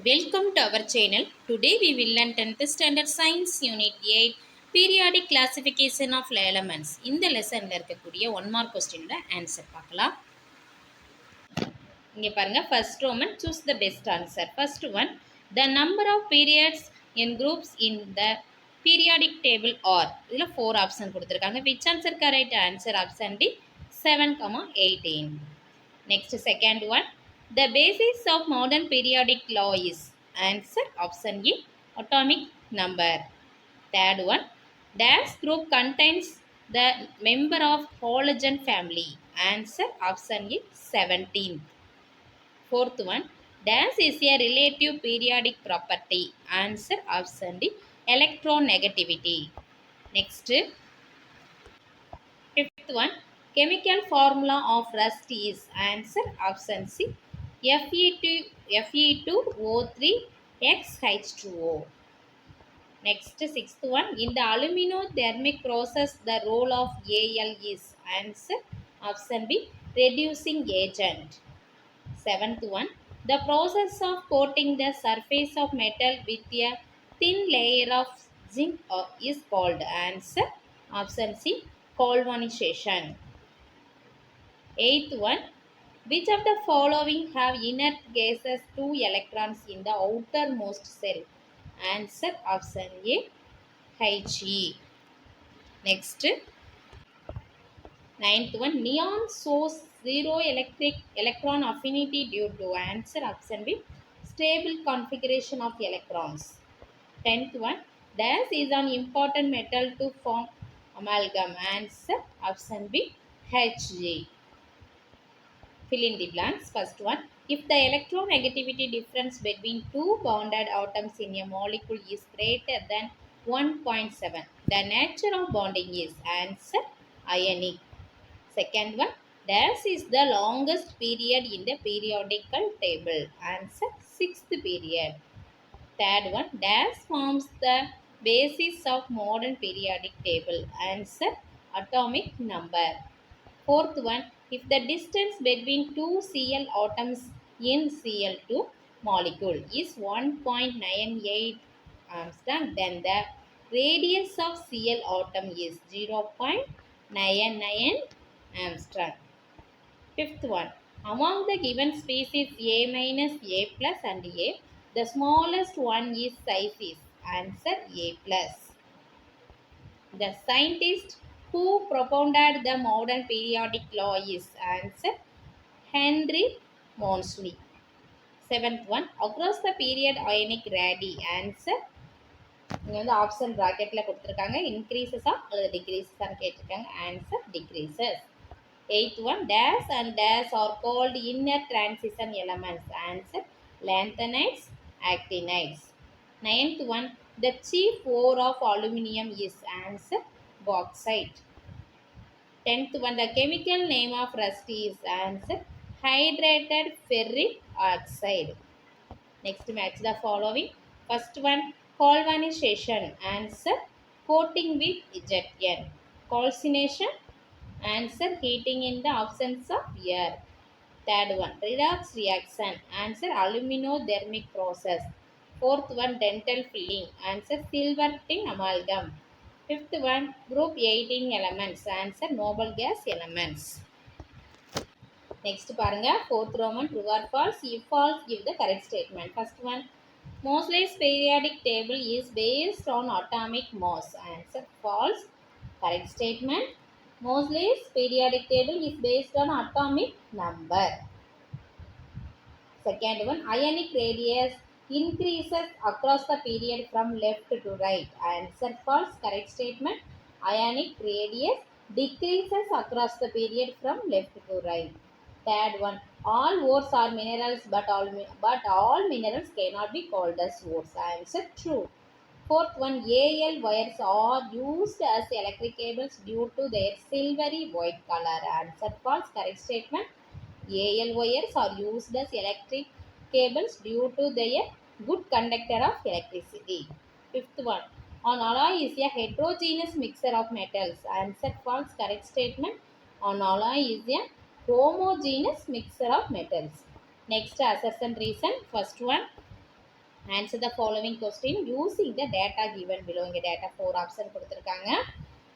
Welcome to our channel. Today we will learn 10th standard science unit 8 periodic classification of elements. இந்த லெசன்ல இருக்கக்கூடிய 1 mark questionோட answer பார்க்கலாம். இங்க பாருங்க first Roman choose the best answer. First one, the number of periods in groups in the periodic table are. இதுல 4 option கொடுத்திருக்காங்க. Which answer correct? Answer option D 7,18. Next, second one. The basis of modern periodic law is. Answer option A. Atomic number. Third one. Dash group contains the member of halogen family. Answer option A. 17. Fourth one. Dash is a relative periodic property. Answer option D. Electronegativity. Next. Fifth one, chemical formula of rust is. Answer option C. Fe2O3XH2O. Next, sixth one, in the aluminothermic process, the role of Al is. Answer option B. Reducing agent. Seventh one, the process of coating the surface of metal with a thin layer of zinc is called. Answer option C. Galvanization. Eighth one, which of the following have inert gases 2 electrons in the outermost cell? Answer option A. He. Next, ninth one, neon shows zero electron affinity due to. Answer option B. Stable configuration of electrons. Tenth one, dash is an important metal to form amalgam. Answer option B. Hg. Fill in the blanks. First one, if the electronegativity difference between two bonded atoms in a molecule is greater than 1.7, the nature of bonding is. Answer ionic. Second one, dash is the longest period in the periodical table. Answer sixth period. Third one, dash forms the basis of modern periodic table. Answer atomic number. Fourth one, if the distance between two Cl atoms in Cl2 molecule is 1.98 Armstrong, then the radius of Cl atom is 0.99 Armstrong. Fifth one, among the given species A minus A plus and A, the smallest one is size is. Answer A plus. The scientist who propounded the modern periodic law is. Answer Henry Moseley. Seventh one, across the period ionic radii. Answer இங்கே வந்து option ப்ராக்கெட்டில் கொடுத்துருக்காங்க. இன்க்ரீசஸா அல்லது டிக்ரீசஸான்னு கேட்டிருக்காங்க. Answer decreases. Eighth one, d's and d's are called inner transition elements. Answer lanthanides, actinides. Ninth one, the chief ore of aluminium is. Answer bauxite. 10th one, the chemical name of rust is. Answer hydrated ferric oxide. Next, match the following. First one, galvanization. Answer coating with Zetn. Calcination. Answer heating in the absence of air. Third one, redox reaction. Answer aluminothermic process. Fourth one, dental filling. Answer silver tin amalgam. Fifth one, group 18 elements. Answer noble gas elements. Next பாருங்க, fourth Roman, true or false? If false, give the correct statement. First one, Moseley's periodic table is based on atomic mass. Answer false. Correct statement. Moseley's periodic table is based on atomic number. Second one, ionic radius increases across the period from left to right. Answer false. Correct statement. Ionic radius decreases across the period from left to right. Third one, all ores are minerals, but all minerals cannot be called as ores. Answer true. Fourth one, Al wires are used as electric cables due to their silvery white color. Answer false. Correct statement. Al wires are used as electric cables due to their good conductor of electricity. Fifth one, an alloy is a heterogeneous mixture of metals. Answer false. Correct statement. An alloy is a homogeneous mixture of metals. Next, assertion reason. First one, Answer the following question using the data given below. இங்கே data 4 option கொடுத்துருக்காங்க.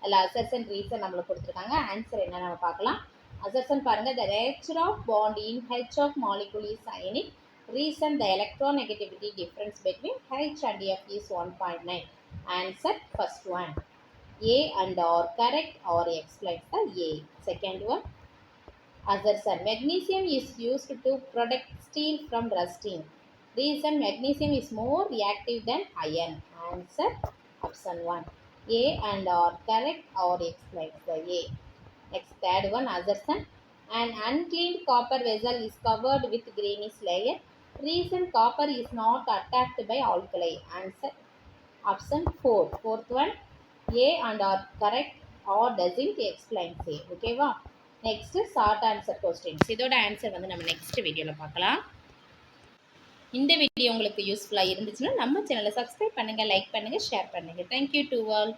அதில் assertion reason நம்மளுக்கு கொடுத்துருக்காங்க. Answer என்ன நம்ம பார்க்கலாம். assertion பாருங்க, the nature of bond in H of molecule is ionic. Reason, the electronegativity difference between H and F is 1.9. Answer first one. A and R correct or explains the A. Second one, assertion, magnesium is used to protect steel from rusting. Reason, magnesium is more reactive than iron. Answer option 1. A and R correct or explains the A. Next, third one, assertion, an uncleaned copper vessel is covered with greenish layer. Reason, copper is not attacked by alkali. Answer option 4. Fourth one, A and R correct or doesn't explain say. ஓகேவா? Next short answer questions. இதோட answer வந்து நம்ம next வீடியோவில் பார்க்கலாம். இந்த video உங்களுக்கு யூஸ்ஃபுல்லாக இருந்துச்சுன்னா நம்ம சேனலை சப்ஸ்கிரைப் பண்ணுங்கள், லைக் பண்ணுங்கள், ஷேர் பண்ணுங்கள். Thank you to all.